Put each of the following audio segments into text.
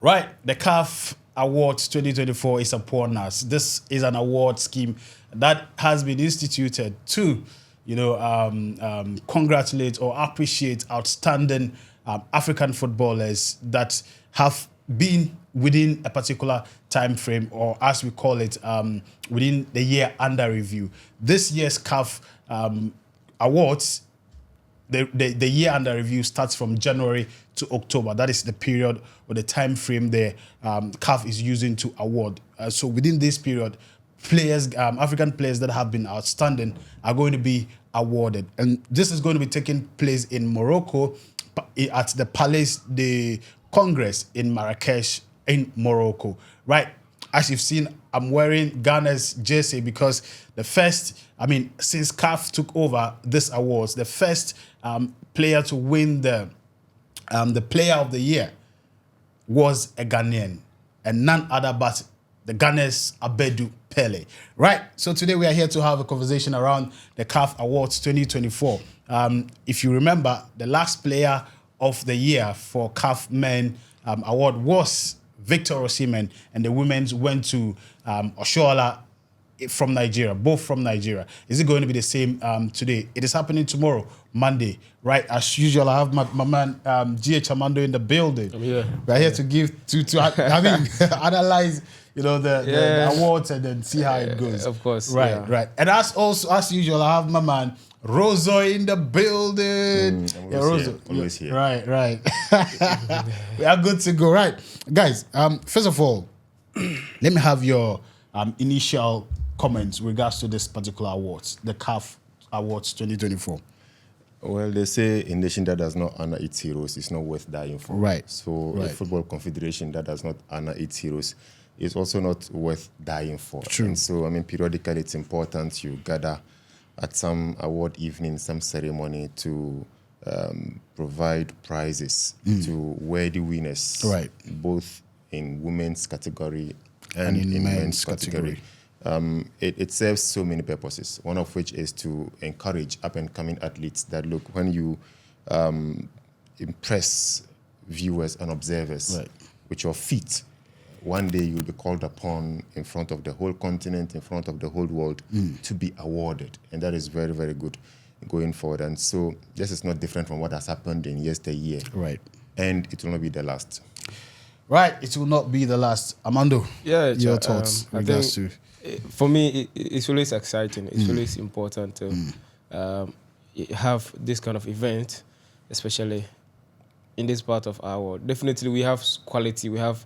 Right, the CAF Awards 2024 is upon us. This is an award scheme that has been instituted to, congratulate or appreciate outstanding African footballers that have been within a particular time frame, or as we call it, within the year under review. This year's CAF Awards, the year under review starts from January to October. That is the period or the time frame the CAF is using to award. So within this period, players, African players that have been outstanding are going to be awarded. And this is going to be taking place in Morocco at the Palais de Congress in Marrakesh in Morocco. Right. As you've seen, I'm wearing Ghana's jersey because since CAF took over this awards, the first player to win the Player of the Year was a Ghanaian, and none other but the Ghana's Abedu Pele. Right. So today we are here to have a conversation around the CAF Awards 2024. If you remember, the last Player of the Year for CAF Men Award was Victor Osimhen, and the women's went to Oshoala from Nigeria, both from Nigeria. Is it going to be the same today? It is happening tomorrow, Monday, right? As usual, I have my man GH Amando in the building. I'm here. We're here to give analyze the awards and then see how it goes. Of course, right. And as usual, I have my man Rozo in the building. Always here. Right. We are good to go. Right, guys. First of all, let me have your initial comments with regards to this particular awards, the CAF Awards 2024. Well, they say a nation that does not honor its heroes is not worth dying for. Right. So a football confederation that does not honor its heroes is also not worth dying for. True. And so, periodically it's important you gather at some award evening, some ceremony to provide prizes to worthy winners, right, both in women's category and in men's category. It serves so many purposes, one of which is to encourage up-and-coming athletes that, look, when you impress viewers and observers with your feat, one day you'll be called upon in front of the whole continent, in front of the whole world, to be awarded. And that is very, very good going forward. And so this is not different from what has happened in yesteryear. Right. And it will not be the last. Right, it will not be the last. Amando, your thoughts I regards to... For me, it's always exciting. It's always important to have this kind of event, especially in this part of our world. Definitely, we have quality. We have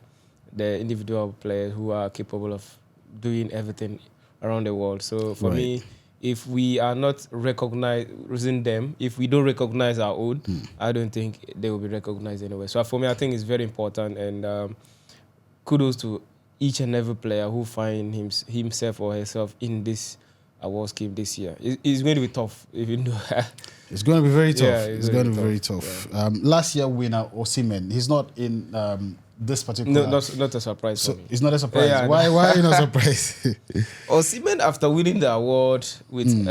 the individual players who are capable of doing everything around the world. So for me, if we are not recognizing them, if we don't recognize our own, I don't think they will be recognized anyway. So for me, I think it's very important, and kudos to each and every player who find himself or herself in this award scheme this year. It's going to be tough, even though it's going to be very tough. Yeah, it's going to be very tough. Yeah. Last year winner Osimhen, he's not in this particular. No, not a surprise for me. It's not a surprise. Yeah, why are you not surprised? Osimhen, after winning the award with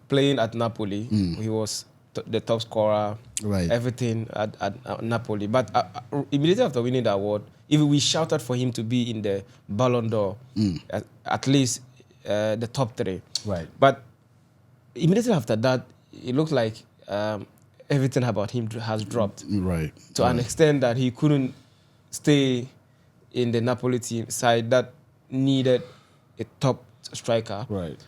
playing at Napoli, he was the top scorer. Right. Everything at Napoli. But immediately after winning the award, even we shouted for him to be in the Ballon d'Or, at least the top 3. Right. But immediately after that, it looked like everything about him has dropped. Right. To an extent that he couldn't stay in the Napoli team side that needed a top striker. Right.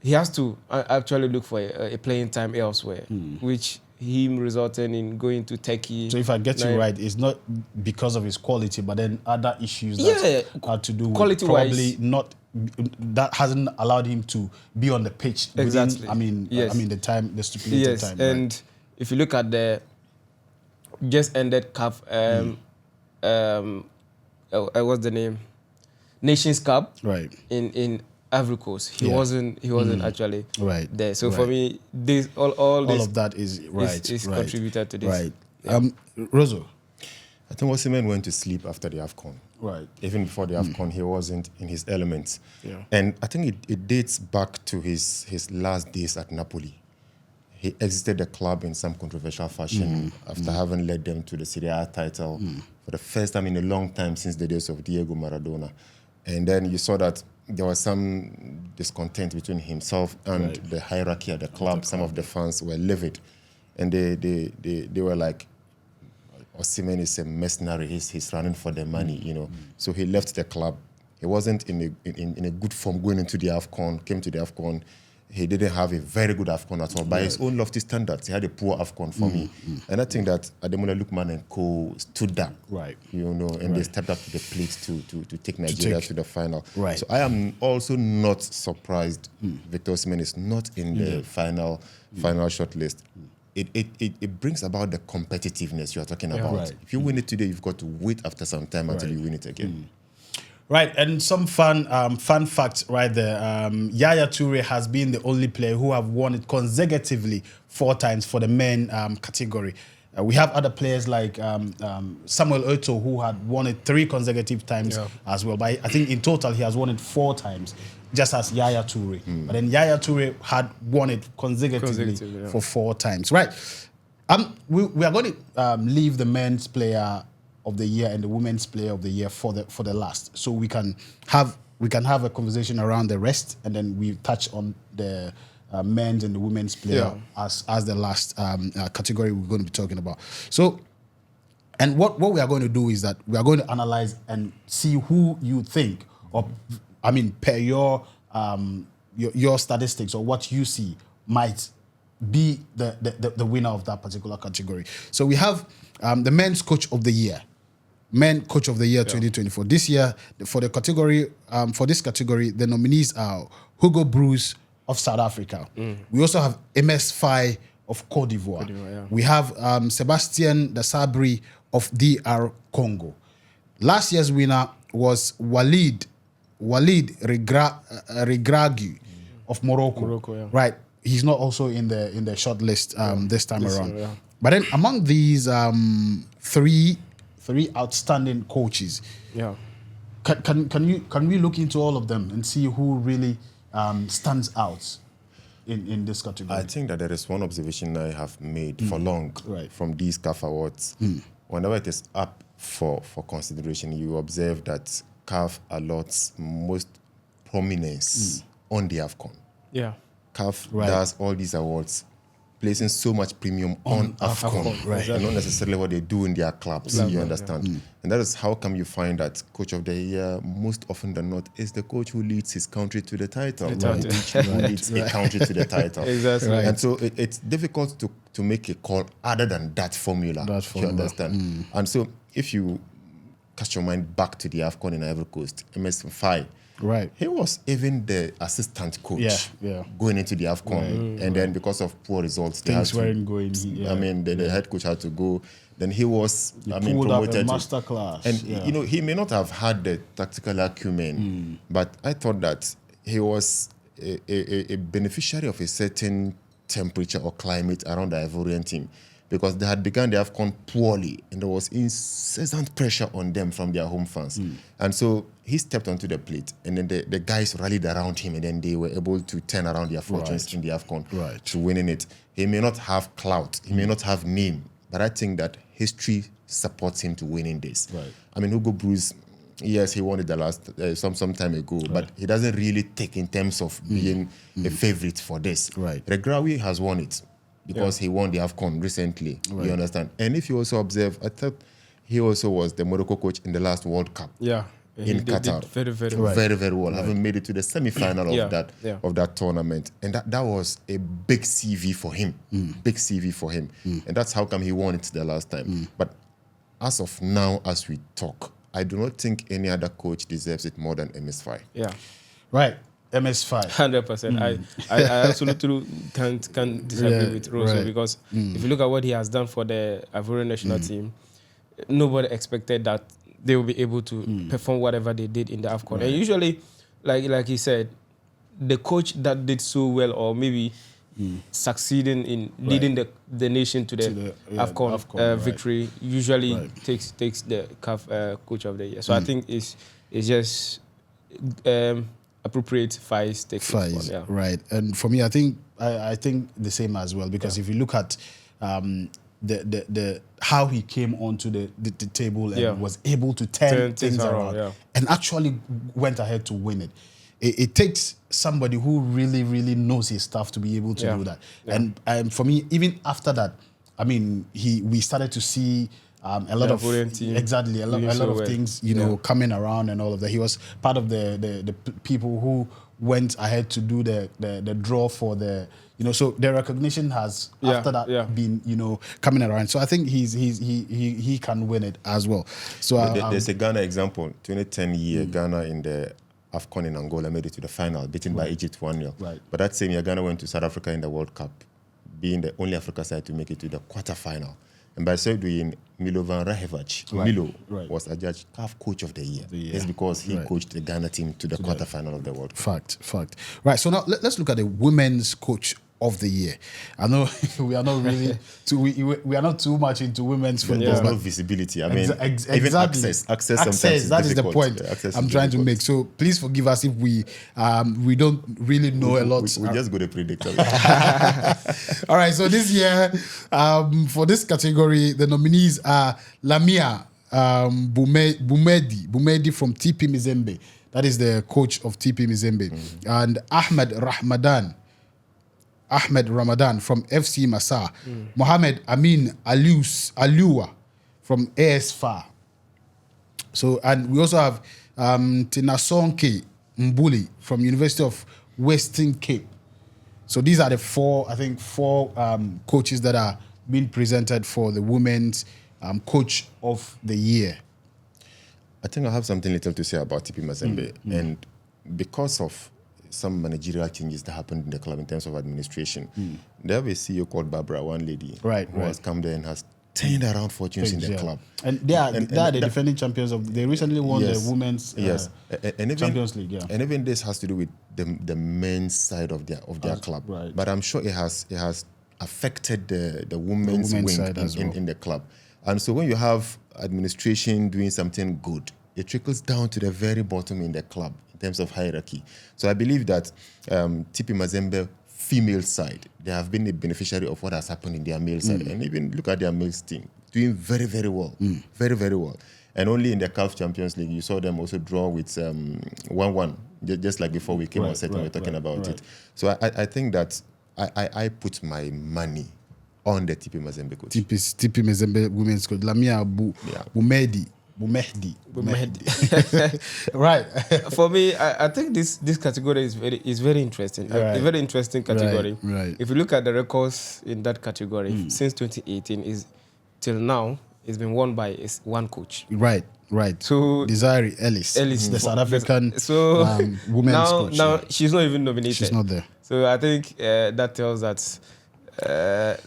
He has to actually look for a playing time elsewhere, which him resulting in going to Turkey. So if I get you right, it's not because of his quality, but then other issues that had to do with probably not, that hasn't allowed him to be on the pitch. Exactly. Within, the stipulated time. And if you look at the just ended CAF, what's the name? Nations Cup. Right. In Ivory Coast, he wasn't actually there. So for me, this all of that is contributed to this. Right. Rozo, I think Osimhen went to sleep after the AFCON. Right. Even before the AFCON, he wasn't in his elements. Yeah. And I think it dates back to his last days at Napoli. He exited the club in some controversial fashion after having led them to the Serie A title for the first time in a long time since the days of Diego Maradona. And then you saw that there was some discontent between himself and the hierarchy at the club. Some of the fans were livid. And they were like, Osimhen is a mercenary, he's running for the money, you know. So he left the club. He wasn't in a good form going into the AFCON, came to the AFCON. He didn't have a very good AFCON at all. By his own lofty standards, he had a poor AFCON for me. And I think that Ademola Lookman and co stood up, you know, and they stepped up to the plate to take Nigeria to the final. So I am also not surprised Victor Osimhen is not in the final shortlist. It brings about the competitiveness you are talking about. If you win it today, you've got to wait after some time until you win it again. Right, and some fun facts right there. Yaya Toure has been the only player who have won it consecutively 4 times for the men category. We have other players like Samuel Eto'o, who had won it 3 consecutive times as well. But I think in total he has won it 4 times, just as Yaya Toure. But then Yaya Toure had won it consecutively for 4 times. Right. We are going to leave the men's player of the year and the women's player of the year for the last, so we can have a conversation around the rest, and then we touch on the men's and the women's player as the last category we're going to be talking about. So, and what we are going to do is that we are going to analyze and see who you think, or I mean, per your statistics or what you see might be the winner of that particular category. So we have the men's coach of the year. Men Coach of the Year 2024. This year, for this category, the nominees are Hugo Broos of South Africa. We also have MS Faye of Cote d'Ivoire. We have Sebastien Desabre of DR Congo. Last year's winner was Walid Regragui of Morocco. Right, he's not also in the short list this time around. But then among these three outstanding coaches. Can we look into all of them and see who really stands out in this category? I think that there is one observation I have made for long from these CAF Awards. Whenever it is up for consideration, you observe that CAF allots most prominence on the AFCON. CAF does all these awards placing so much premium on AFCON, and not necessarily what they do in their clubs, you understand? And that is how come you find that Coach of the Year, most often than not, is the coach who leads his country to the title, who leads a country to the title. And so it's difficult to make a call other than that formula, you understand? And so if you cast your mind back to the AFCON in Ivory Coast, MS Faye, he was even the assistant coach going into the AFCON. And then because of poor results, things weren't going. I mean, the head coach had to go. Then he was promoted up a master class. And you know, he may not have had the tactical acumen, but I thought that he was a beneficiary of a certain temperature or climate around the Ivorian team, because they had begun the AFCON poorly and there was incessant pressure on them from their home fans. And so he stepped onto the plate, and then the guys rallied around him, and then they were able to turn around their fortunes in the AFCON to winning it. He may not have clout, he may not have name, but I think that history supports him to winning this. I mean, Hugo Broos, yes, he won it the last some time ago, but he doesn't really take in terms of being a favorite for this. Regragui has won it because he won the AFCON recently, you understand? And if you also observe, I thought he also was the Morocco coach in the last World Cup. In Qatar, did very well. Having made it to the semi-final of that tournament, and that was a big CV for him, and that's how come he won it the last time. But as of now, as we talk, I do not think any other coach deserves it more than MS Faye. MS Faye. 100%. I absolutely can't disagree with Rosso, because if you look at what he has done for the Ivorian national team, nobody expected that they will be able to perform whatever they did in the AFCON. And usually, like he said, the coach that did so well, or maybe succeeding in leading the nation to the AFCON victory, usually takes the CAF Coach of the Year. So I think it's just appropriate Faye's take. Right. And for me, I think the same as well, because if you look at the how he came onto the table and was able to turn things around and actually went ahead to win it. It takes somebody who really, really knows his stuff to be able to do that. And for me, even after that, I mean, we started to see a lot of things, you know, coming around and all of that. He was part of the people who went ahead to do the draw for the, you know, so the recognition has after that been, you know, coming around. So I think he can win it as well. So there's a Ghana example, 2010 year Ghana in the AFCON in Angola made it to the final, beaten by Egypt 1-0. Right. But that same year Ghana went to South Africa in the World Cup, being the only Africa side to make it to the quarterfinal. And by so doing, Milovan Rahevac, Milo, was adjudged CAF Coach of the Year. It's because he coached the Ghana team to the quarterfinal of the World Cup. Fact. Right, so now let's look at the Women's Coach of the Year. I know we are not really we are not too much into women's football. There's no visibility. I mean, even access sometimes is that is the difficult. point I'm trying to make. So please forgive us if we don't really know a lot. We just go to predict. All right, so this year for this category, the nominees are Lamia Bumedi from TP Mazembe. That is the coach of TP Mazembe. And Ahmed Ramadan from FC Massa, Mohamed Amin Aliwa from AS FAR. So, and we also have Tinasonke Mbuli from University of Western Cape. So these are the four coaches that are being presented for the Women's Coach of the Year. I think I have something little to say about TP Mazembe, and because of some managerial changes that happened in the club in terms of administration. They have a CEO called Barbara, one lady, who has come there and has turned around fortunes in the club. And they are the defending champions of. They recently won the women's Champions League. And even this has to do with the men's side of their club. Right. But I'm sure it has affected the women's wing in the club. And so when you have administration doing something good, it trickles down to the very bottom in the club in terms of hierarchy. So I believe that TP Mazembe female side, they have been a beneficiary of what has happened in their male side. And even look at their male team, doing very, very well. Very, very well. And only in the CAF Champions League, you saw them also draw with 1-1, just like before we came on set and we were talking about it. So I think that I put my money on the TP Mazembe coach. TP Mazembe women's coach, Lamia Bumehdi. Right. For me, I think this category is very interesting. A very interesting category. Right. If you look at the records in that category since 2018, till now, it's been won by one coach. Right. So Desiree Ellis, the South African women's coach. Now she's not even nominated. She's not there. So I think that tells that,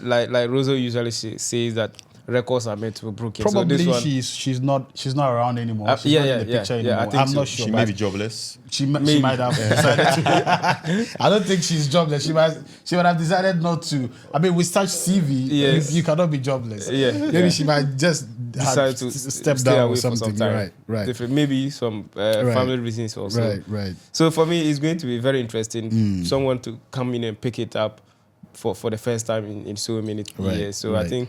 like Rosa usually says that records are meant to be broken. Probably so she's not around anymore. She's not in the picture anymore. I think I'm not sure. She may be jobless. She might have decided to. I don't think she's jobless. She would have decided not to. I mean, with such CV, you cannot be jobless. Maybe she might just decide to step down or something. Right. Different. Maybe some family reasons also. Right. So for me, it's going to be very interesting. Someone to come in and pick it up for the first time in so many years. So I think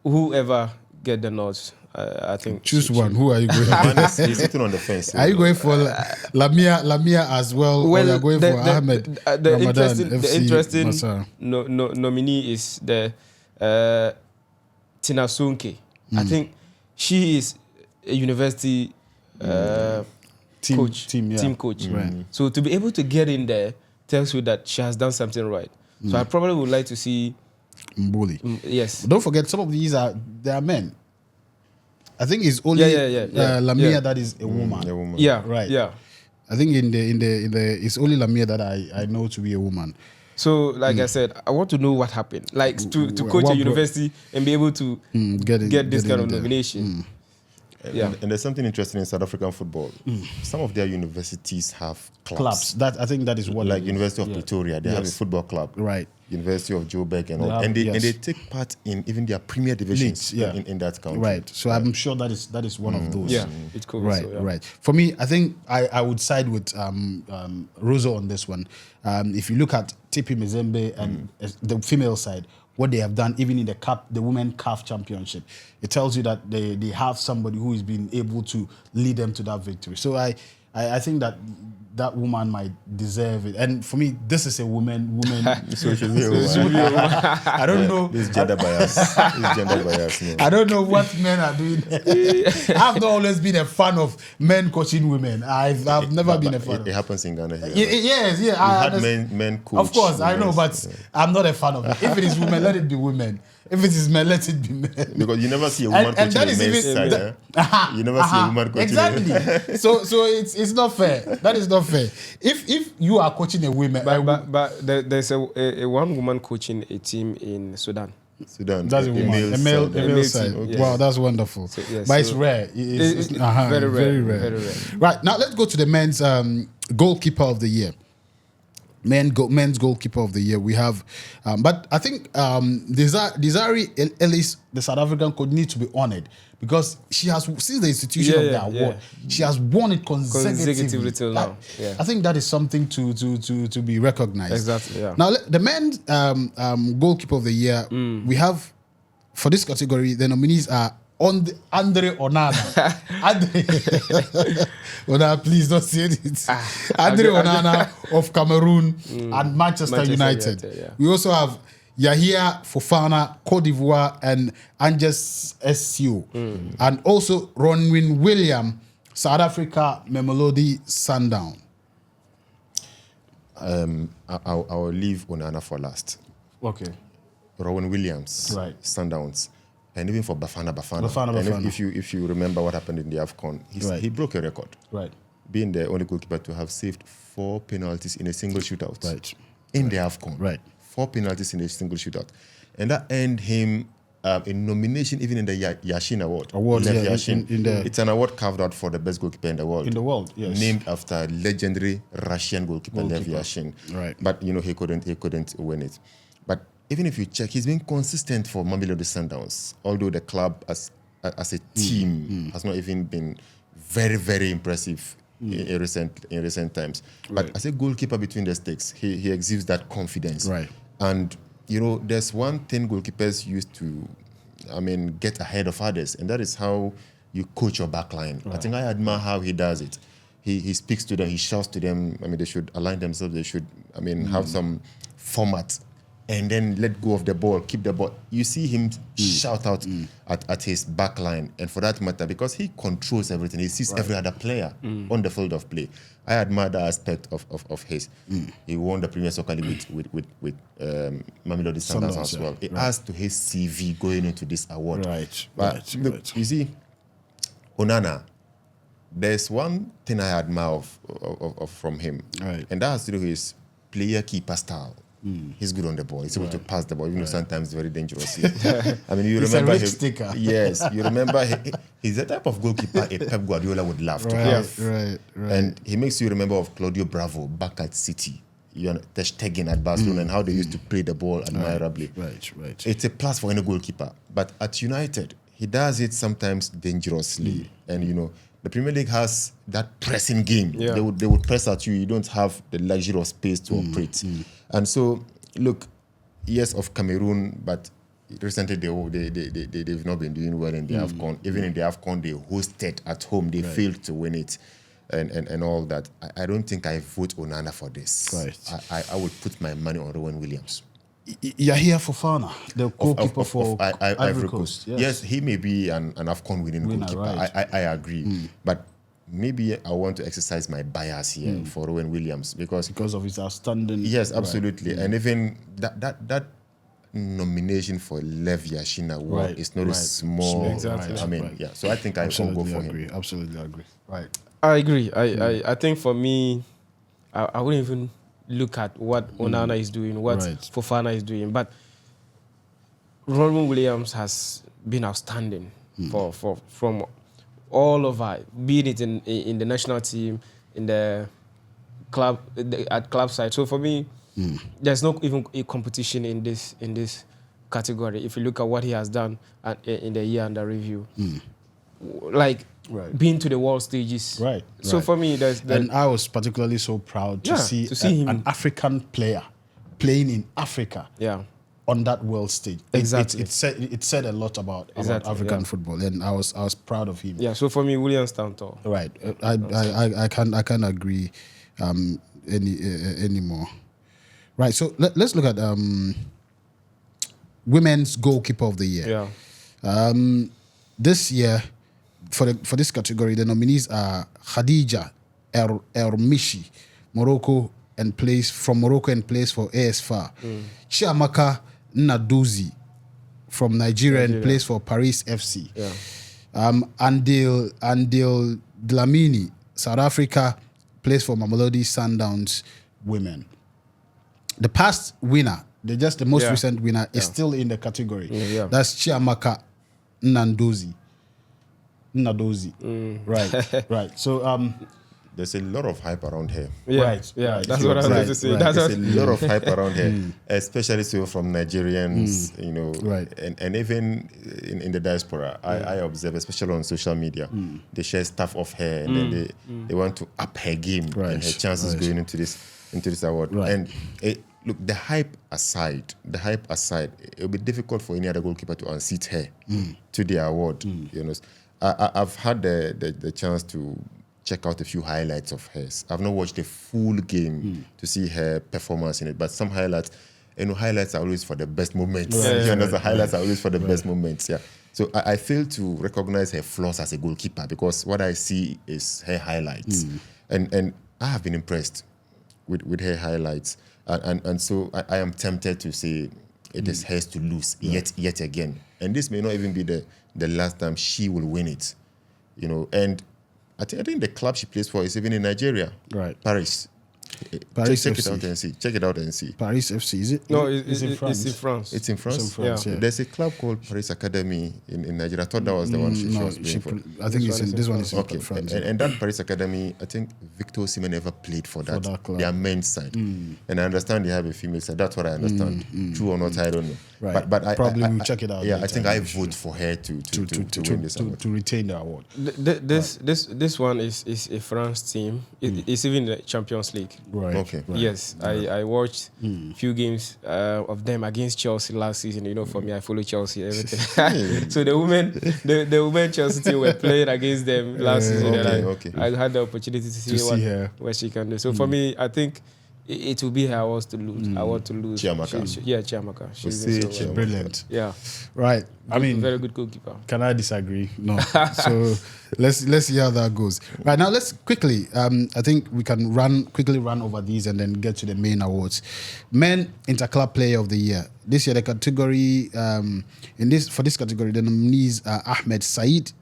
whoever get the nods, I think choose one. Who are you going for? He's sitting on the fence. Are you going for Lamia as well, or you're going for Ahmed Ramadan? The interesting nominee is the Tinasonke. I think she is a university team coach. Right. So to be able to get in there tells you that she has done something right. So I probably would like to see Mbuli. Yes. But don't forget, some of these are men. I think it's only Lamia that is a woman. A woman. Yeah. Right. Yeah. I think in the it's only Lamia that I know to be a woman. So, like I said, I want to know what happened. Like to coach a university and be able to get this kind of nomination. And there's something interesting in South African football. Some of their universities have clubs. That I think that is what, like University of Pretoria, they have a football club. Right. University of Joburg and all, and they take part in even their premier divisions in that country. Right. So I'm sure that is one of those. Yeah, it could be so, right. For me, I think I would side with Rosa on this one. If you look at TP Mazembe and the female side, what they have done, even in the Women CAF Championship. It tells you that they have somebody who is being able to lead them to that victory. So I think that woman might deserve it. And for me, this is a woman. So it should be a woman. I don't know. This is gender bias. This gender bias. No. I don't know what men are doing. I've not always been a fan of men coaching women. I've never been a fan. It happens in Ghana here. Yes, yeah. I had men coach. Of course, I know, but I'm not a fan of it. If it is women, let it be women. If it is men, let it be men. Because you never see a woman coaching a men's side. You never see a woman coaching. Exactly. So it's not fair. That is not fair. If you are coaching a woman, but there's a one woman coaching a team in Sudan. That's a woman. A male side. Okay. Wow, that's wonderful. So, yes, but it's rare. It's very rare. Very rare. Right, now let's go to the men's goalkeeper of the year. Men's goalkeeper of the year. We have, but I think Desiree Ellis, the South African coach, needs to be honored because she has, since the institution of the award, she has won it consecutively till now. I think that is something to be recognized. Exactly. Yeah. Now the men's goalkeeper of the year, we have for this category the nominees are Andre Onana. Onana, please don't say it. Andre Onana of Cameroon and Manchester United. Yeah. We also have Yahia Fofana, Cote d'Ivoire, and Angers SCO. And also Ronwen William, South Africa, Mamelodi Sundown. I'll leave Onana for last. Okay. Ronwen Williams, right. Sundowns. And even for Bafana. And if you remember what happened in the AFCON, he broke a record. Right. Being the only goalkeeper to have saved 4 penalties in a single shootout. Right. In the AFCON. Right. 4 penalties in a single shootout. And that earned him a nomination even in the Yashin Award. Yashin. It's an award carved out for the best goalkeeper in the world. In the world, yes. Named after legendary Russian goalkeeper Lev Yashin. Right. But he couldn't win it. But even if you check, he's been consistent for Mamelodi Sundowns, although the club as a team has not even been very, very impressive in recent times. But as a goalkeeper between the sticks, he exhibits that confidence. Right. And, there's one thing goalkeepers used to, get ahead of others, and that is how you coach your backline. Right. I think I admire how he does it. He speaks to them, he shouts to them. They should align themselves. They should, have some format. And then let go of the ball, keep the ball. You see him shout out at his back line. And for that matter, because he controls everything, he sees every other player on the field of play. I admire that aspect of his. He won the Premier Soccer League with Mamelodi Sundowns as well. It adds to his CV going into this award. But look, you see, Onana, there's one thing I admire of from him. Right. And that has to do with his player-keeper style. He's good on the ball. He's able to pass the ball, even though sometimes very dangerously. You he's remember a rich sticker. Yes, you remember he's the type of goalkeeper a Pep Guardiola would love to have. Right. And he makes you remember of Claudio Bravo back at City, Ter Stegen at Barcelona, and how they used to play the ball admirably. Right. It's a plus for any goalkeeper. But at United, he does it sometimes dangerously. And the Premier League has that pressing game. Yeah. They would press at you. You don't have the luxury of space to operate. And so, look, yes, of Cameroon, but recently they've not been doing well in the AFCON. Even in the AFCON, they hosted at home. They failed to win it and all that. I don't think I vote Onana for this. Right. I would put my money on Ronwen Williams. Yahia Fofana, the goalkeeper for Ivory Coast. Yes, he may be an AFCON winning goalkeeper. Right. I agree. But maybe I want to exercise my bias here for Ronwen Williams because of his outstanding. Yes, absolutely. And even that nomination for Lev Yashin Award is not a small. Exactly. So I think I can go for him. Absolutely agree. Right. I agree. I think for me, I wouldn't even look at what Onana is doing, what Fofana is doing, but Ronwen Williams has been outstanding from all over, be it in the national team, in the club, at club side. So for me, there's no even a competition in this category. If you look at what he has done in the year under review, being to the world stages. So for me, and I was particularly so proud to see him. An African player playing in Africa. Yeah. on that world stage. Exactly. It said a lot about African football, and I was proud of him. Yeah. So for me, Williams stand tall. Right. I can't agree anymore. Right. So let's look at women's goalkeeper of the year. Yeah. This year, for this category, the nominees are Khadija Ermishi, Morocco and plays for ASFA. Chiamaka Naduzi from Nigeria and plays for Paris FC. Yeah. Andil Dlamini, South Africa, plays for Mamelodi Sundowns women. The past winner, the most recent winner, is still in the category. Yeah. That's Chiamaka Nadozi. Right. So there's a lot of hype around her. Yeah. Right. Yeah. Right. That's what I was going to say. Right. That's There's what, a lot of hype around her, especially so from Nigerians, you know, Right. and even in the diaspora. I observe, especially on social media, they share stuff of her, and then they want to up her game and her chances going into this award. Right. And look, the hype aside, it'll be difficult for any other goalkeeper to unseat her to the award. You know, I've had the chance to check out a few highlights of hers. I've not watched the full game to see her performance in it, but some highlights, highlights are always for the best moments. Highlights are always for the best moments. Yeah. So I fail to recognize her flaws as a goalkeeper because what I see is her highlights, and I have been impressed with her highlights, and so I am tempted to say it is hers to lose yet again, and this may not even be the last time she will win it, you know. And I think the club she plays for is even in Nigeria, Right. Paris. Check it out and see. Check it out and see. Paris FC, is it? no, It's in France. It's in France. It's in France. It's in France, yeah. There's a club called Paris Academy in Nigeria. I thought that was the one she was playing for. I think this one is in Okay, France. and that Paris Academy, I think Victor Osimhen never played for that club. their men's side. And I understand they have a female side. That's what I understand. True or not, I don't know. Right. But I Probably we'll check it out Yeah, later, I think I'm I sure. vote for her to win this award. to retain the award. This one is a France team. It's even the Champions League. Right. Okay. Right. Yes, I watched few games of them against Chelsea last season. You know, for me, I follow Chelsea everything. So the women Chelsea team were playing against them last season, and I had the opportunity to see her. what she can do. So for me, I think it will be her awards to lose. Award to lose. Chiamaka. Chiamaka. She's Brilliant. Yeah. Right. I mean, very good goalkeeper. Can I disagree? No. So let's see how that goes. Right now, let's quickly. I think we can quickly run over these and then get to the main awards. Men Interclub Player of the Year. This year, the category for this category, the nominees are Ahmed Said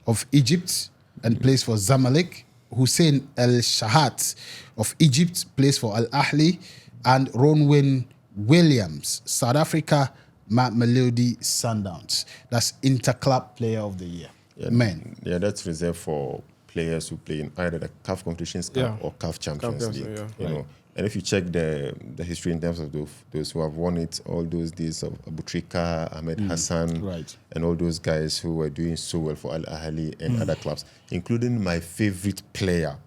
of Egypt and plays for Zamalek. Hussein El Shahat of Egypt plays for Al Ahly, and Ronwen Williams, South Africa, Mamelodi Sundowns. That's Interclub Player of the Year. Men. Yeah, that's reserved for players who play in either the CAF Competitions Cup or CAF Champions League. You know, and if you check the history in terms of those who have won it, all those days of Abutrika, Ahmed Hassan, and all those guys who were doing so well for Al Ahly and other clubs, including my favorite player,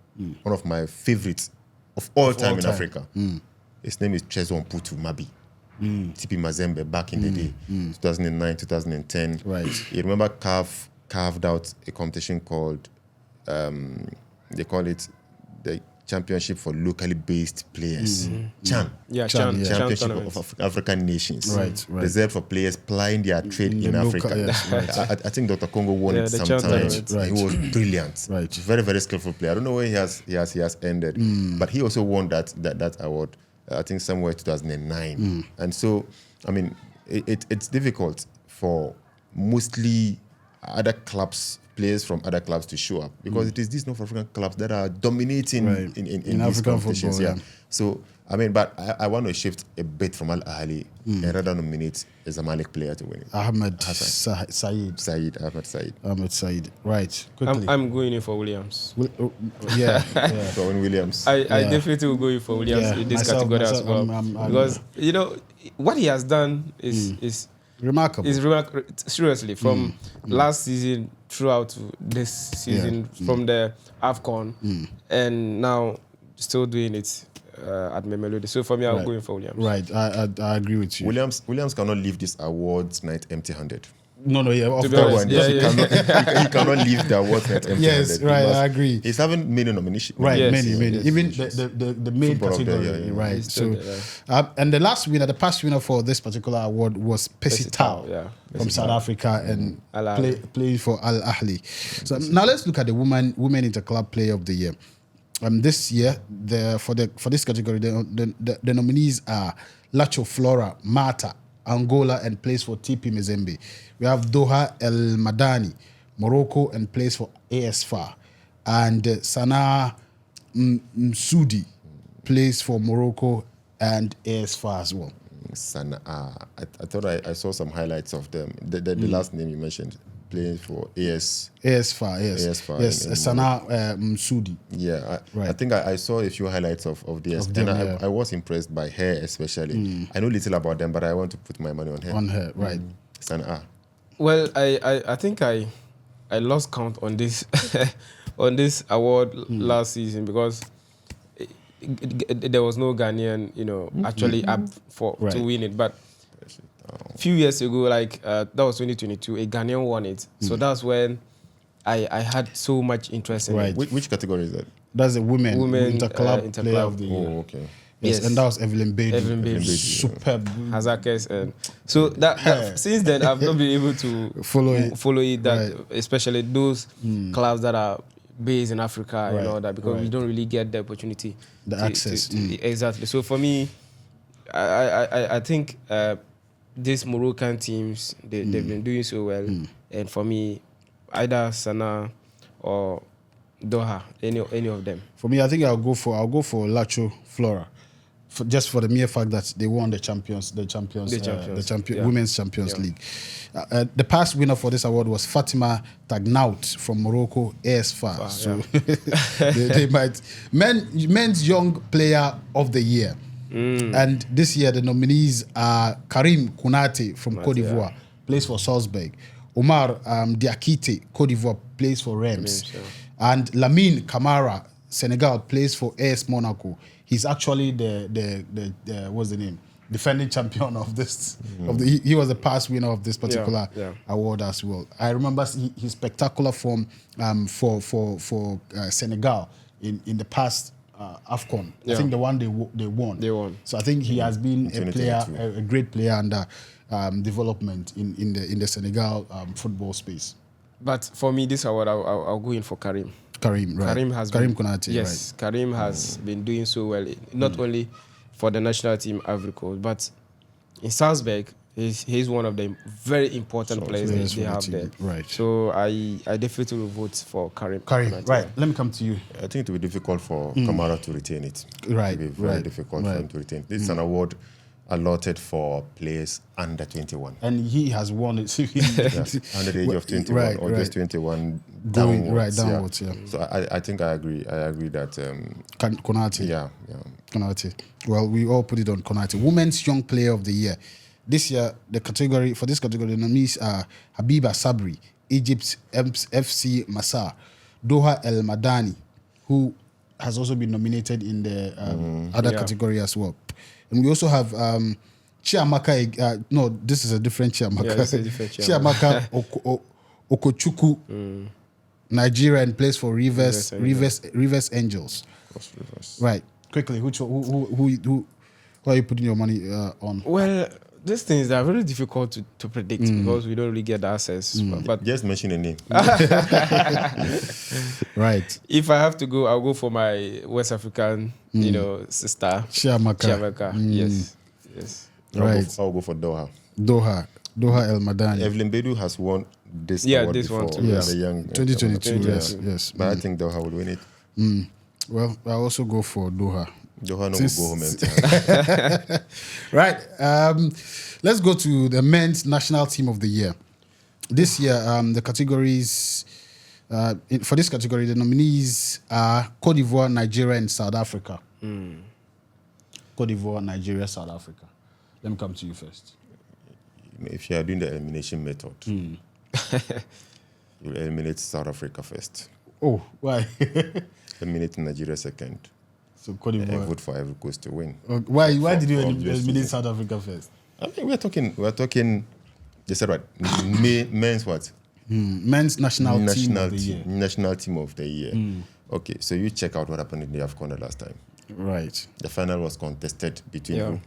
one of my favorites of all time in Africa. His name is Trezon Putu Mabi. TP Mazembe back in the day, 2009, 2010. Right. You remember CAF carved out a competition called, they call it the Championship for Locally Based Players. CHAN. Yeah, Championship of African Nations. Right. Reserved for players plying their trade in Africa. I think Dr. Congo won it sometime. He was brilliant. Right. Very, very skillful player. I don't know where he has ended. But he also won that award, I think somewhere 2009. And so, I mean, it's difficult for mostly other clubs, players from other clubs to show up because it is these North African clubs that are dominating in these African competitions. football, So, I mean, but I want to shift a bit from Al Ahly and rather nominate a Zamalek player to win it. Ahmed Said. Ahmed Said. Right. Quickly. I'm going in for Williams. Yeah. Rowan Williams. I definitely will go in for Williams in this category as well. Because, you know, what he has done is remarkable. Seriously, from last season throughout to this season, from the AFCON, and now still doing it. at Mamelodi. So for me, I'm going for Williams. Right, I agree with you. Williams cannot leave this awards night empty-handed. No, yeah, of be course. honest, He cannot leave the awards night empty-handed. Yes, right, I agree. He's having many nominations. Right, Yes, many. yes, Even yes. the main Football of the category, year, yeah. right? He's So, still and the past winner for this particular award was Percy Tau yeah. from South Africa and Al Ahly. playing for Al Ahly. So now let's look at the women interclub player of the year. This year, for this category, the nominees are Lacho Flora Mata, Angola, and plays for TP Mazembe. We have Doha El Madani, Morocco, and plays for AS FAR. And Sanaa Msudi plays for Morocco and AS FAR as well. Sanaa. I thought I saw some highlights of them. The last name you mentioned, playing for AS FAR, yes. AS FAR Yes, in Sanaa Msudi. Yeah, Right. I think I saw a few highlights of theirs, Of them, and yeah. I was impressed by her especially. I know little about them, but I want to put my money on her. On her, right. Sanaa. Well, I think I lost count on this on this award last season because there was no Ghanaian, actually up for Right. to win it. But a few years ago, like that was 2022, a Ghanaian won it. So that's when I had so much interest in Right. it. Which category is that? That's the women interclub player interclub. of the year. Oh, okay. Yes, Yes. and that was Evelyn Bedu. Evelyn Bedu. Superb. Hazakes, and so that since then I've not been able to Follow it. that Right. especially those clubs that are based in Africa Right, and all that, because we right. don't really get the opportunity Access. exactly. So for me, I think these Moroccan teams they've been doing so well, and for me, either Sanaa or Doha, any of them. For me, I think I'll go for Lacho Flora, just for the mere fact that they won the Yeah. Women's Champions Yeah. League. The past winner for this award was Fatima Tagnaut from Morocco, AS FAR. So they might men's young player of the year. And this year the nominees are Karim Konate from Cote d'Ivoire, plays for Salzburg. Omar Diakite, Cote d'Ivoire, plays for Reims. And Lamine Camara, Senegal, plays for AS Monaco. He's actually the what's the name? Defending champion of this. He was the past winner of this particular award as well. I remember his spectacular form for Senegal in the past AFCON. I think the one they won. They won. So I think he has been a player, 2022. a great player under development in the Senegal football space. But for me, this award I'll go in for Karim. Karim, right? Karim Konate, yes, right? Karim has been doing so well, not only for the national team Ivory Coast, but in Salzburg, he's one of the very important players players they for the have team, there. right. So I definitely will vote for Karim. Karim, Konate. right? Let me come to you. I think it will be difficult for Kamara to retain it. Right, It will be very right, difficult for right. him to retain. This is an award allotted for players under 21. And he has won it. Under the age of 21 Right, or just 21 Going downwards. right downwards, yeah. So I think I agree. I agree that Konate. yeah. Konate. Well, we all put it on Konate. Women's Young Player of the Year. This year, for this category, the nominees are Habiba Sabri, Egypt's FC Massa, Doha El Madani, who has also been nominated in the other category as well. And we also have Chiamaka. No, this is a different Chiamaka. Yeah, this is a different Chiamaka. Chiamaka Okochukwu, Nigeria, and plays for Rivers Angels. Right. Quickly, who are you putting your money on? Well, these things are very difficult to predict because we don't really get the access. But Just mention a name. Right. if I have to go, I'll go for my West African, sister. Chiamaka. Yes. Right. I'll go for Doha. Doha El Madani. Evelyn Bedu has won this Yeah, award this before. one too. Yes. The young 2022. Yes. But I think Doha will win it. Well, I also go for Doha. Doha no Since- will go home empty-handed. Right. Let's go to the men's national team of the year. This year, the categories for this category, the nominees are Cote d'Ivoire, Nigeria, and South Africa. Cote d'Ivoire, Nigeria, South Africa. Let me come to you first. If you are doing the elimination method, you eliminate South Africa first. Oh, why? Eliminate Nigeria second. So Cote I d'Ivoire. vote for Ivory Coast to win. Why did you obvious eliminate reasons. South Africa first? I mean, we're talking. They said what? Men's what? Men's national team of the year. National team of the year. Okay, so you check out what happened in the AFCON the last time. Right. The final was contested between who?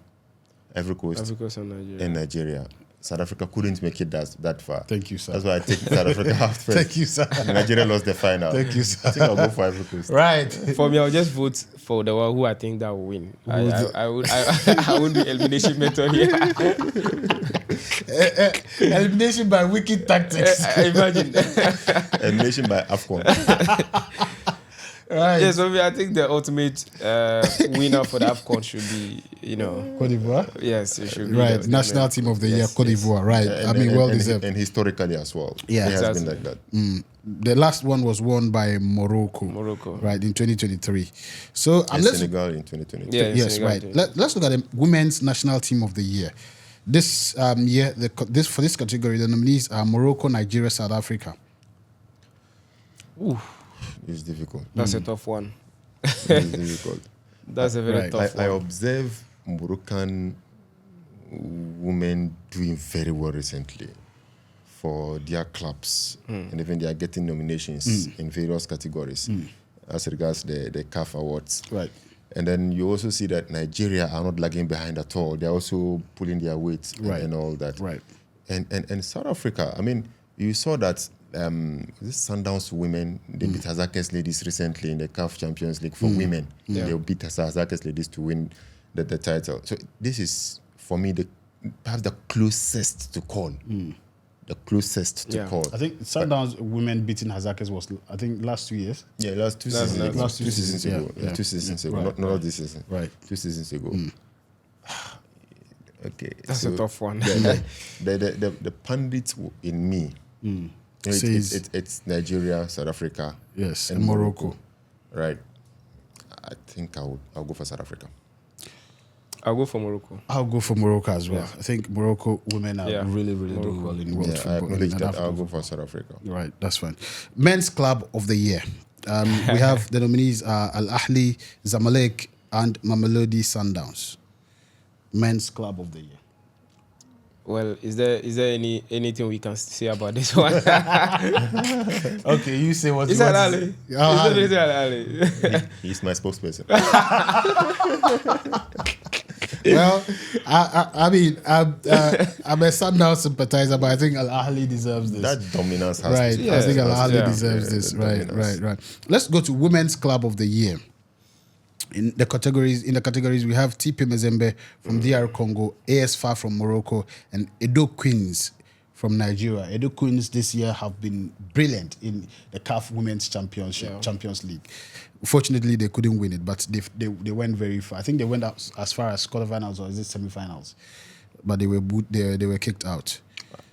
Ivory Coast and Nigeria. South Africa couldn't make it that far. Thank you, sir. That's why I take South Africa out first. Thank you, sir. Nigeria lost the final. Thank you, sir. I think I'll go for Ivory Coast. Right. For me, I'll just vote for the one who I think that will win. I would do elimination method here. Elimination by wicked tactics. Imagine. Elimination by AFCON. Right. Yes, I think the ultimate winner for the AFCON should be, Cote d'Ivoire. Yes, it should be. Right. National team of the year, Cote d'Ivoire. Right. Well deserved. And historically as well. Yeah. It has Exactly. been like that. The last one was won by Morocco. Right, in 2023. So And Senegal in 2022. Yeah, yes, Senegal right. too. Let's look at the women's national team of the year. This year, for this category, the nominees are Morocco, Nigeria, South Africa. Ooh, It's difficult. that's a tough one. It's difficult. That's a very Right. tough I one. observe Moroccan women doing very well recently for their clubs, and even they are getting nominations in various categories as regards the CAF Awards. Right. And then you also see that Nigeria are not lagging behind at all. They're also pulling their weight and all that. Right. And South Africa, I mean, you saw that this Sundowns women, they beat Hazakes ladies recently in the CAF Champions League for women. Yeah. They beat Hazakes ladies to win the title. So this is, for me, perhaps the closest to call. The closest to call. I think Sundowns women beating Hazakes was, I think, last 2 years. Yeah, last two seasons ago. last two Two seasons ago. yeah, yeah. 2 seasons ago. Right, Not this season. Right. 2 seasons ago. Okay. That's a tough one. The pundit in me, Says- it's Nigeria, South Africa, Yes, and Morocco. Right. I think I'll go for South Africa. I'll go for Morocco. I'll go for Morocco as well. Yeah. I think Morocco women are Yeah. really doing Morocco. well in world Yeah, I football. acknowledge in that. African I'll go football. for South Africa. Right, that's fine. Men's Club of the Year. We have the nominees are Al Ahly, Zamalek, and Mamelodi Sundowns. Men's Club of the Year. Well, is there anything we can say about this one? Okay, you say what Is you that want to Ali? say. Is Oh, that Ali? He's my spokesperson. well, I mean, I'm a Sundown sympathizer, but I think Al Ahly deserves this. That dominance has Right, to be. I think Al Ahly yeah. deserves Yeah, this. the Right, dominance. Let's go to Women's Club of the Year. In the categories, we have TP Mazembe from DR Congo, AS FAR from Morocco, and Edo Queens from Nigeria. Edo Queens this year have been brilliant in the CAF Women's Champions League. Fortunately, they couldn't win it, but they went very far. I think they went out as far as quarterfinals or is it semifinals, but they were kicked out.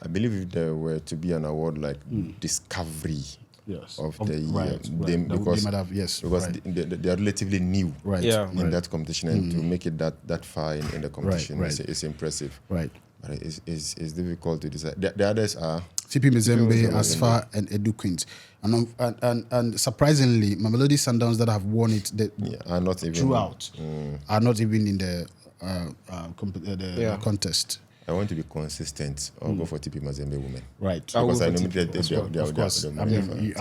I believe if there were to be an award like Discovery of the year, right. they They might have, yes, because right. they are relatively new Right. Yeah. in that competition, and to make it that far in the competition right. is impressive. Right. But it's difficult to decide. The others are TP Mazembe, ASFA, and Edu Queens. And surprisingly, Mamelodi Sundowns that have won it are not even throughout are not even in the contest. I want to be consistent. I'll go for TP Mazembe women. Right. Because I know TP they Of course. are I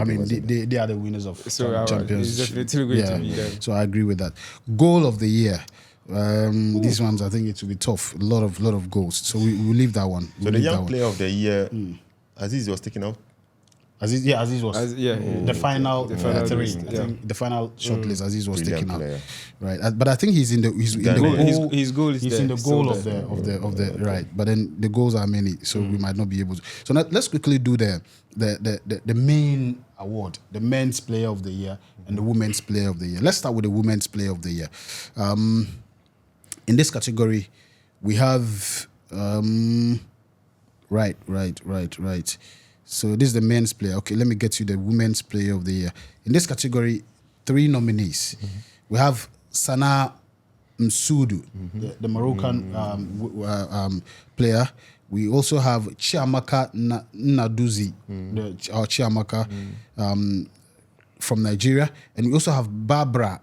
mean, they are the winners of So champions. it's definitely going to be them. So I agree with that. Goal of the year. These ones, I think it will be tough. A lot of goals. So we'll leave that one. So the young player of the year, Aziz was taken out. Aziz was the final three. list, I think the final shortlist. Aziz was Brilliant taken out, player. right? But I think he's in the goal. His goal is He's there, in the still goal there. of the right. But then the goals are many, so we might not be able to. So now let's quickly do the main award, the men's player of the year and the women's player of the year. Let's start with the women's player of the year. In this category, we have right. So this is the men's player. Okay, let me get you the women's player of the year. In this category, 3 nominees. We have Sana Msudu, the Moroccan player. We also have Chiamaka Naduzi, Chiamaka from Nigeria. And we also have Barbara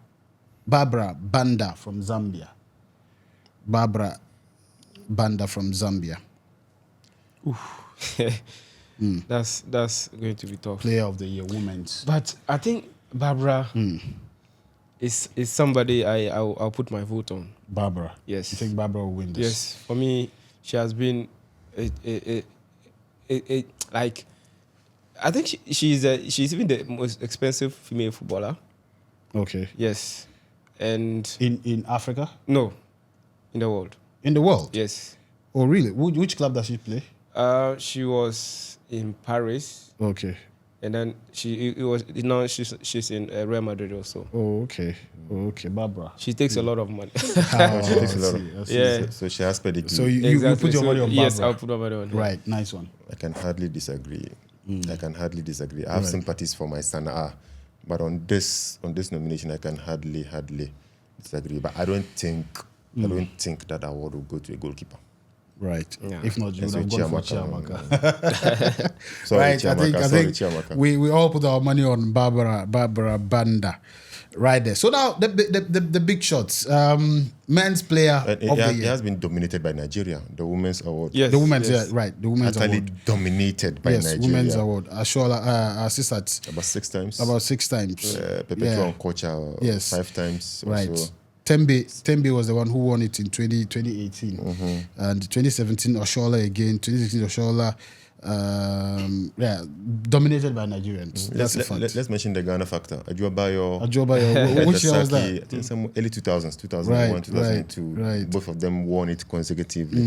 Barbara Banda from Zambia. Barbara Banda from Zambia. That's going to be tough. Player of the year, women's. But I think Barbara is somebody I'll put my vote on. Barbara. Yes. You think Barbara will win this? Yes. For me, she has been like, I think she's even the most expensive female footballer. Okay. Yes. And In Africa? no, in the world. In the world? Yes. Oh, really? Which club does she play? She was in Paris, Okay. and then she's in Real Madrid also. Oh, okay. Oh, okay. Barbara. She takes a lot of money. She takes a lot of. Yeah. So she has pedigree. So you put your money on Barbara? Yes, I'll put my money on her. Right. Nice one. I can hardly disagree. I can hardly disagree. I have sympathies for my son, but on this nomination, I can hardly disagree. But I don't think that award will go to a goalkeeper. Right. Yeah. If not, you And would so have gone for Chiamaka, Chiamaka. Sorry, Right. Chiamaka. I think Chiamaka. we all put our money on Barbara Banda. Right there. So now the big shots. Men's player of the It year. has been dominated by Nigeria. The women's award. Yes. The women's, yes. yeah, right. The women's Totally award. dominated by Yes, Nigeria. women's award. Ashola assisted About 6 times. about 6 times. Perpetual Kocha Yes. 5 times. Right. Also. Tembe was the one who won it in 2018. And 2017, Oshola again. 2016, Oshola. Dominated by Nigerians. That's a fact. Let's mention the Ghana factor. Ajuabayo. Which year was that? I think some early 2000s, 2001, Right, 2002. right. Both of them won it consecutively.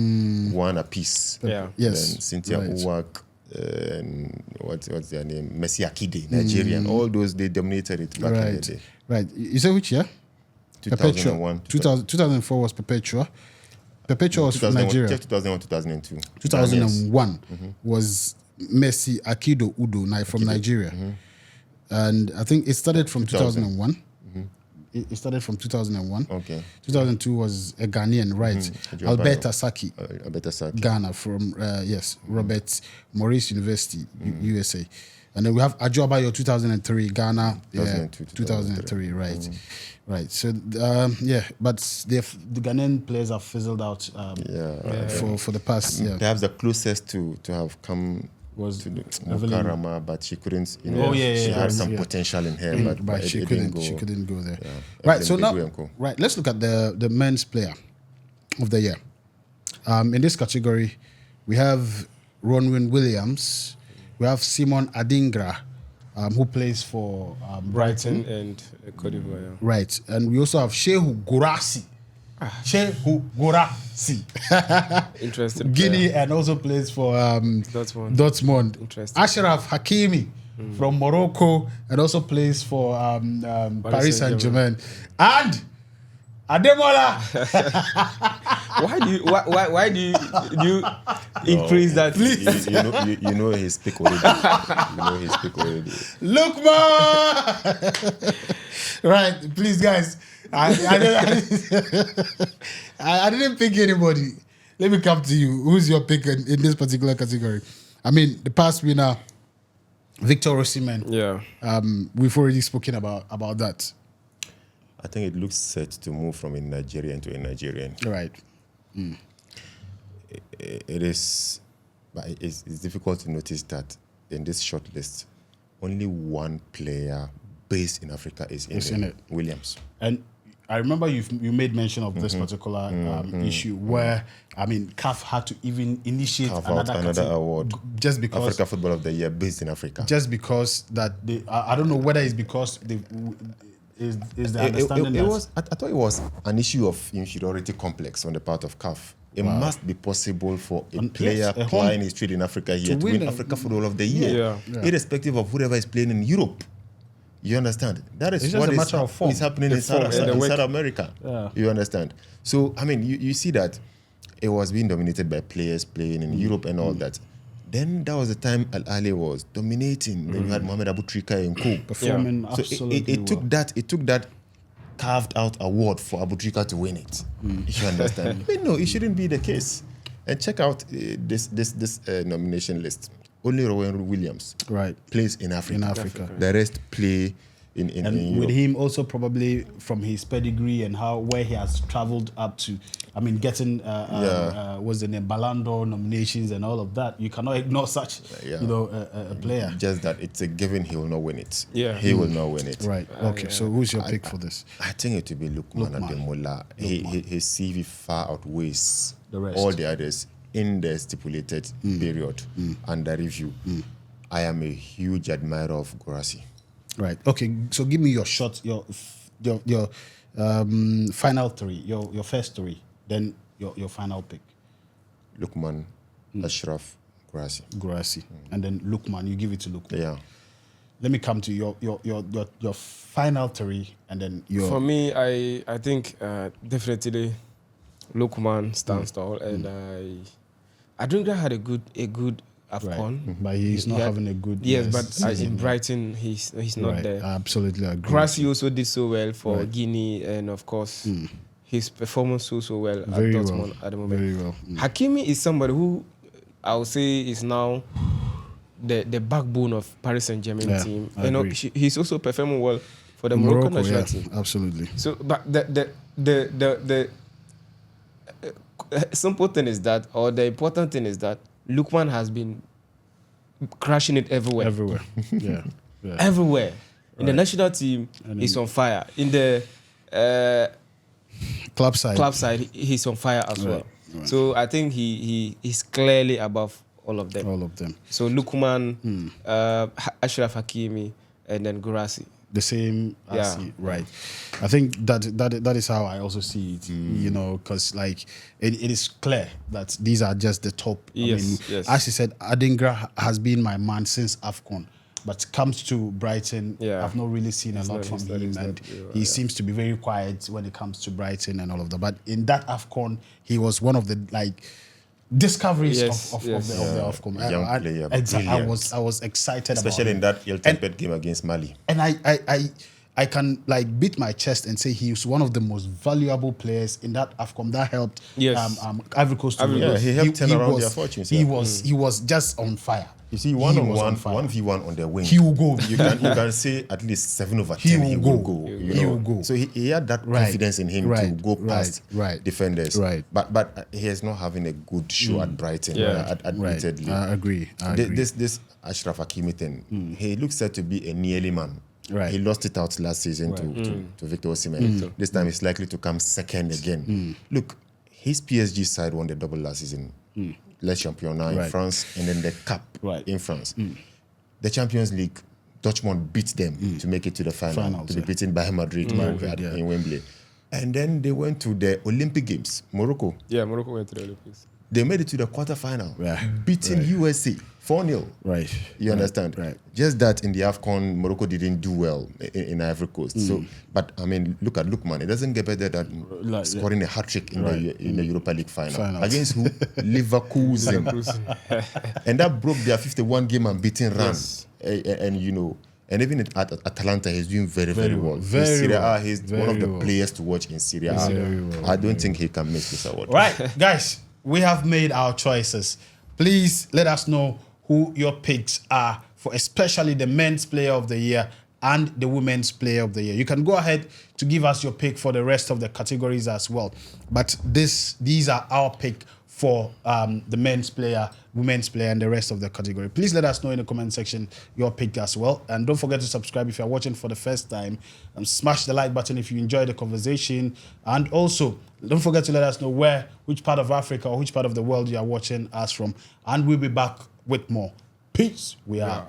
One apiece. Yeah. Yes. Then Cynthia right. Uwak, and what's their name? Messi Akide, Nigerian. All those, they dominated it back in the Right. day. Right. You say which year? 2001. 2004 was Perpetua. Perpetua was from 2001, Nigeria. just 2001, 2002. 2001 was Messi Akido Udo from Nigeria. And I think it started from 2001. It started from 2001. Okay. 2002 was a Ghanaian, right? Alberta Saki, Alberta Saki. Ghana from, Robert Morris University, USA. And then we have Ajuabayo 2003, Ghana, 2003, right. Right. So, but the Ghanaian players have fizzled out for the past. Perhaps the closest to have come Was to the Evelyn. Mukarama, but she couldn't. She had some potential in her, but she it couldn't. didn't go. She couldn't go there. Yeah, Right. So now, Evelyn Biguenko. right. Let's look at the men's player of the year. In this category, we have Ronwen Williams. We have Simon Adingra, who plays for Brighton. and Cote d'Ivoire. Yeah. Right. And we also have Shehu Guirassy. Shehu Guirassy. Interesting. Guinea, and also plays for Dortmund. Interesting. Ashraf Hakimi from Morocco, and also plays for Paris Saint-Germain. And Ademola. Why do you increase that? Please. You know his pick already. Lookman. Right, please, guys. I didn't pick anybody. Let me come to you. Who's your pick in this particular category? I mean, the past winner, Victor Osimhen. Yeah. We've already spoken about that. I think it looks set to move from a Nigerian to a Nigerian. Right. It is, but it's difficult to notice that in this short list, only one player based in Africa is in it. Williams. And I remember you made mention of this particular issue where, I mean, CAF had to even initiate another award. Just because Africa Football of the Year based in Africa. Just because that I don't know whether it's because is the understanding it was. I thought it was an issue of inferiority complex on the part of CAF. It must be possible for a player playing his trade in Africa here to win Africa Football of the Year, irrespective of whoever is playing in Europe. You understand? That is what is happening in South America. Yeah. You understand? So, I mean, you see that it was being dominated by players playing in Europe and all that. Then that was the time Al Ahly was dominating. Then you had Mohamed Abu Trika and co. Performing absolutely it took that carved out award for Abu Trika to win it. You understand? But no, it shouldn't be the case. And check out this nomination list. Only Rowan Williams plays in Africa. In Africa. The rest play with him also probably from his pedigree and where he has traveled up to. I mean, getting what's the name, Ballon d'Or nominations and all of that. You cannot ignore such, a player. Just that it's a given he will not win it. Yeah. He will not win it. Right. Okay. So who's your pick for this? I think it will be Lookman Ademola. His CV far outweighs The rest. all the others in the stipulated period under review. I am a huge admirer of Guirassy. Right. Okay. So give me your shot, your final three, your first three, then your final pick. Lookman, Ashraf, Guirassy, and then Lookman. You give it to Lookman. Yeah. Let me come to your final three, and then your. For me, I think definitely Lookman stands tall, and I think that had a good AFCON. Right. But he's not having a good. Yes, but in Brighton, he's not there. I absolutely agree. Guirassy also did so well for Guinea, and of course, his performance also well at Dortmund at the moment. Very well. Hakimi is somebody who I would say is now the backbone of Paris Saint-Germain team. I agree. He's also performing well for the Moroccan national team. Absolutely. So, but the simple thing is that, or the important thing is that Lookman has been crashing it everywhere. Everywhere. Yeah. Everywhere. In the national team, he's on fire. In the club side, he's on fire as well. Right. So I think he's clearly above all of them. All of them. So Lookman, Ashraf Hakimi, and then Guirassy. The same as right. I think that is how I also see it. Because like it is clear that these are just the top. Yes. As you said, Adingra has been my man since AFCON. But comes to Brighton, I've not really seen a lot from him, and he seems to be very quiet when it comes to Brighton and all of that. But in that AFCON, he was one of the discoveries of the AFCON. Young player, exactly. I was excited, especially about in that ill-tempered game against Mali. And I can beat my chest and say he was one of the most valuable players in that AFCON that helped Ivory Coast to win. Yeah, he helped turn around their fortunes. He was just on fire. You see, 1v1 on the wing. He will go. You can say at least 7 over 10. He will go. He will go. So he had that confidence in him to go past defenders. Right. But he is not having a good show at Brighton. Admittedly. I agree. This Ashraf Hakimi thing, he looks set to be a nearly man. Right. He lost it out last season to Victor Osimhen. This time he's likely to come second again. Look, his PSG side won the double last season. Le Championnat in France, and then the Cup in France. The Champions League, Dortmund beat them to make it to the final to be beaten by Madrid in Wembley. And then they went to the Olympic Games, Morocco. Yeah, Morocco went to the Olympics. They made it to the quarterfinal, beating USA 4-0. Right. You understand? Right. Just that in the AFCON, Morocco didn't do well in Ivory Coast. So, but I mean, look at Lookman. It doesn't get better than scoring a hat-trick in the Europa League final. Against who? Leverkusen. And that broke their 51-game unbeaten run. And even at Atalanta, he's doing very, very well. In Serie A, he's one of the players to watch in Serie A. I don't think he can miss this award. Right, guys, we have made our choices. Please let us know who your picks are for especially the men's player of the year and the women's player of the year. You can go ahead to give us your pick for the rest of the categories as well. But these are our pick for the men's player, women's player, and the rest of the category. Please let us know in the comment section your pick as well. And don't forget to subscribe if you're watching for the first time. And smash the like button if you enjoy the conversation. And also, don't forget to let us know which part of Africa or which part of the world you are watching us from. And we'll be back with more. Peace. We are.